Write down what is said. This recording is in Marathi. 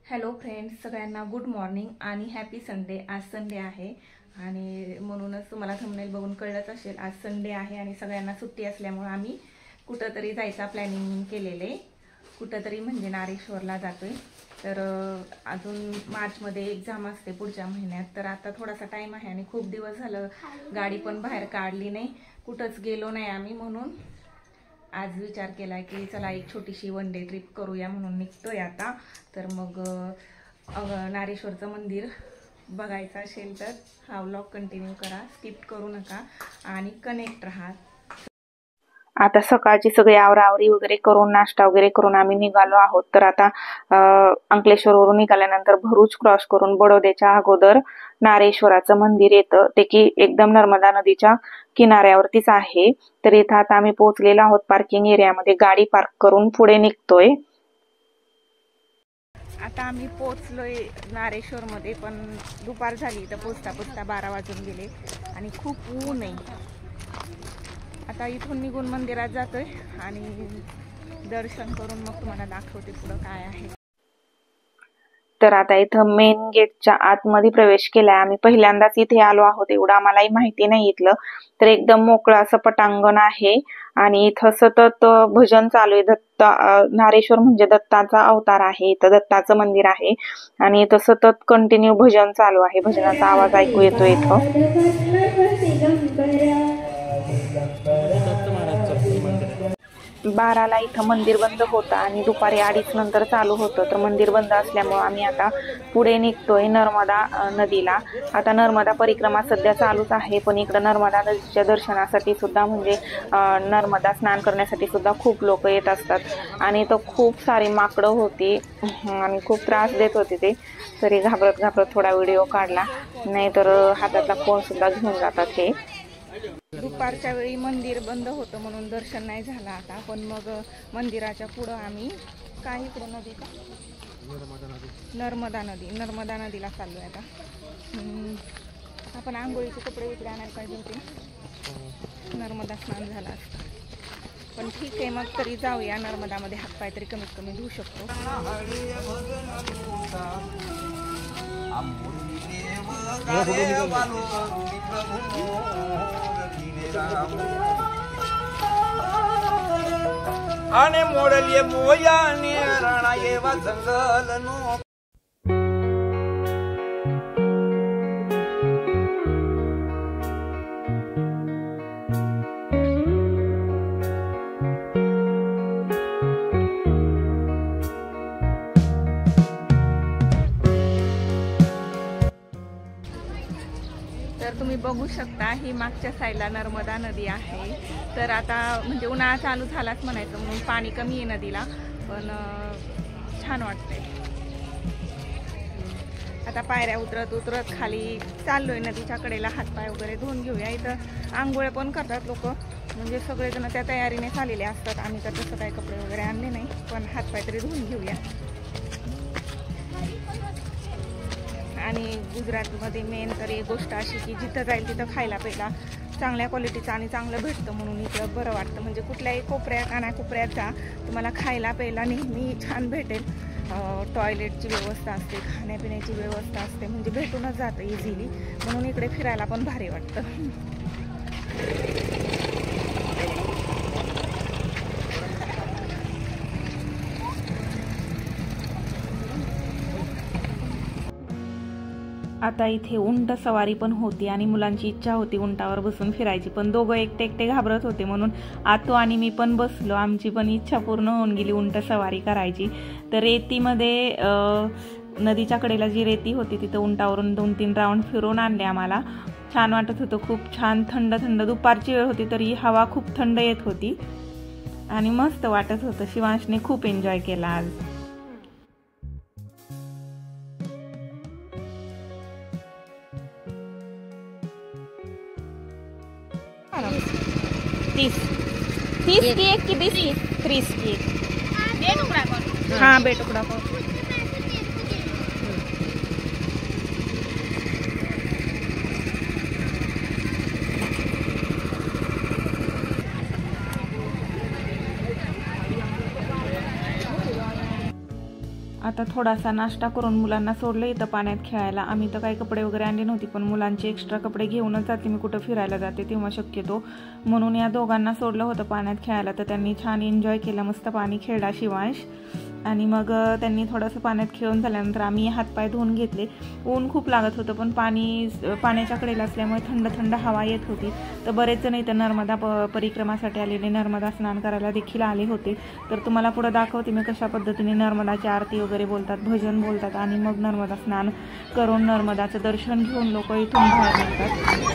हॅलो फ्रेंड्स, सगळ्यांना गुड मॉर्निंग आणि हॅपी संडे। आज संडे आहे आणि म्हणूनच तुम्हाला थंबनेल बघून कळलंच असेल, आज संडे आहे आणि सगळ्यांना सुट्टी असल्यामुळे आम्ही कुठंतरी जायचा प्लॅनिंग केलेले। कुठंतरी म्हणजे नारेश्वरला जातोय। तर अजून मार्चमध्ये एक्झाम असते पुढच्या महिन्यात, तर आता थोडासा टाइम आहे आणि खूप दिवस झालं गाडी पण बाहेर काढली नाही, कुठंच गेलो नाही आम्ही। म्हणून आज विचार केला की चला एक छोटीशी वन डे ट्रिप करूया, म्हणून निघतोय आता। तर मग नारेश्वरचं मंदिर बघायचं असेल तर हा व्लॉग कंटिन्यू करा, स्किप करू नका आणि कनेक्ट राहा। आता सकाळची सगळी आवरावरी वगैरे करून नाश्ता वगैरे करून आम्ही निघालो आहोत। तर आता अंकलेश्वरवरून निघाल्यानंतर भरूच क्रॉस करून बडोद्याच्या अगोदर नारेश्वराचं मंदिर येतं, ते की एकदम नर्मदा नदीच्या किनाऱ्यावरतीच आहे। तर इथं आता आम्ही पोहोचलेलो आहोत, पार्किंग एरियामध्ये गाडी पार्क करून पुढे निघतोय। आता आम्ही पोहोचलोय नारेश्वर मध्ये, पण दुपार झाली तर पोचता पोचता 12 वाजून गेले आणि खूप ऊन आहे। आता इथून निघून मंदिरात जातोय आणि दर्शन करून मग तुम्हाला दाखवते पुढं काय आहे। तर आता इथं मेन गेटच्या आतमध्ये प्रवेश केलाय आम्ही, पहिल्यांदाच इथे आलो आहोत, एवढं आम्हालाही माहिती नाही इथलं। तर एकदम मोकळं असं पटांगण आहे आणि इथं सतत भजन चालू आहे। नारेश्वर म्हणजे दत्ताचा अवतार आहे, इथं दत्ताचं मंदिर आहे आणि इथं सतत कंटिन्यू भजन चालू आहे, भजनाचा आवाज ऐकू येतो इथं। 12ला इथं मंदिर बंद होतं आणि दुपारी 2:30 नंतर चालू होतं। तर मंदिर बंद असल्यामुळे आम्ही आता पुढे निघतोय नर्मदा नदीला। आता नर्मदा परिक्रमा सध्या चालूच आहे, पण इकडं नर्मदा नदीच्या दर्शनासाठी सुद्धा म्हणजे नर्मदा स्नान करण्यासाठी सुद्धा खूप लोक येत असतात आणि इथं खूप सारी माकडं होती आणि खूप त्रास देत होते ते। तरी घाबरत घाबरत थोडा व्हिडिओ काढला, नाहीतर हातातला फोन सुद्धा घेऊन जातात हे। दुपारच्या वेळी मंदिर बंद होतं म्हणून दर्शन नाही झालं आता, पण मग मंदिराच्या पुढं आम्ही काय इकडं नदी का नर्मदा नदीला चाललोय आता। आपण आंघोळीचे कपडे इकडे आणायला पाहिजे होते, नर्मदा स्नान झाला असता, पण ठीक आहे मग तरी जाऊया नर्मदामध्ये, हातपाय तरी कमीत कमी धुवू शकतो। आणि मोडले मोयाने राणा येवा जंगल नो। तर तुम्ही बघू शकता ही मागच्या साईडला नर्मदा नदी आहे। तर आता म्हणजे उन्हाळा चालू झालाच म्हणायचं, म्हणून पाणी कमी आहे नदीला, पण छान वाटतंय। आता पायऱ्या उतरत उतरत खाली चाललोय नदीच्या कडेला, हातपाय वगैरे धुवून घेऊया। इथं आंघोळ पण करतात लोक, म्हणजे सगळेजण त्या तयारीने आलेले असतात। आम्ही तर तसं काही कपडे वगैरे आणले नाही, पण हातपाय तरी धुवून घेऊया। आणि गुजरातमध्ये मेन तर एक गोष्ट अशी की जिथं जाईल तिथं खायला प्यायला चांगल्या क्वालिटीचं आणि चांगलं भेटतं, म्हणून इथं बरं वाटतं। म्हणजे कुठल्याही कोपऱ्यात कानाकोपऱ्यात जा, तुम्हाला खायला प्यायला नेहमी छान भेटेल। टॉयलेटची व्यवस्था असते, खाण्यापिण्याची व्यवस्था असते, म्हणजे भेटूनच जातं इझिली, म्हणून इकडे फिरायला पण भारी वाटतं। आता इथे उंट सवारी पण होती आणि मुलांची इच्छा होती उंटावर बसून फिरायची, पण दोघं एकटे एकटे घाबरत होते, म्हणून आतू आणि मी पण बसलो। आमची पण इच्छा पूर्ण होऊन गेली उंट सवारी करायची। तर रेतीमध्ये नदीच्या कडेला जी रेती होती तिथं उंटावरून 2-3 राऊंड फिरवून आणले आम्हाला। छान वाटत होतं, खूप छान थंड थंड दुपारची वेळ होती तरी हवा खूप थंड येत होती आणि मस्त वाटत होतं। शिवांशने खूप एन्जॉय केला आज। तीस की एक की 20 की 30 की एक। हाँ बेटुकड़ा को आता थोडासा नाश्ता करून मुलांना सोडलं इथं पाण्यात खेळायला. आम्ही तर काही कपडे वगैरे आणले नव्हते, पण मुलांचे एक्स्ट्रा कपडे घेऊनच जाते मी कुठं फिरायला जाते तेव्हा शक्यतो. म्हणून या दोघांना सोडलं होतं पाण्यात खेळायला, तर त्यांनी छान एन्जॉय केला. मस्त पाणी खेळला शिवांश. आणि मग त्यांनी थोडंसं पाण्यात खेळून झाल्यानंतर आम्ही हातपाय धुवून घेतले. ऊन खूप लागत होतं, पण पाण्याच्या कडेला असल्यामुळे थंड थंड हवा येत होती. तर बरेच जण इथं नर्मदा परिक्रमासाठी आलेले, नर्मदा स्नान करायला देखील आले होते. तर तुम्हाला पुढे दाखवते मी कशा पद्धतीने नर्मदाची आरती वगैरे बोलतात, भजन बोलतात आणि मग नर्मदा स्नान करून नर्मदाचं दर्शन घेऊन लोक इथून बाहेर निघतात.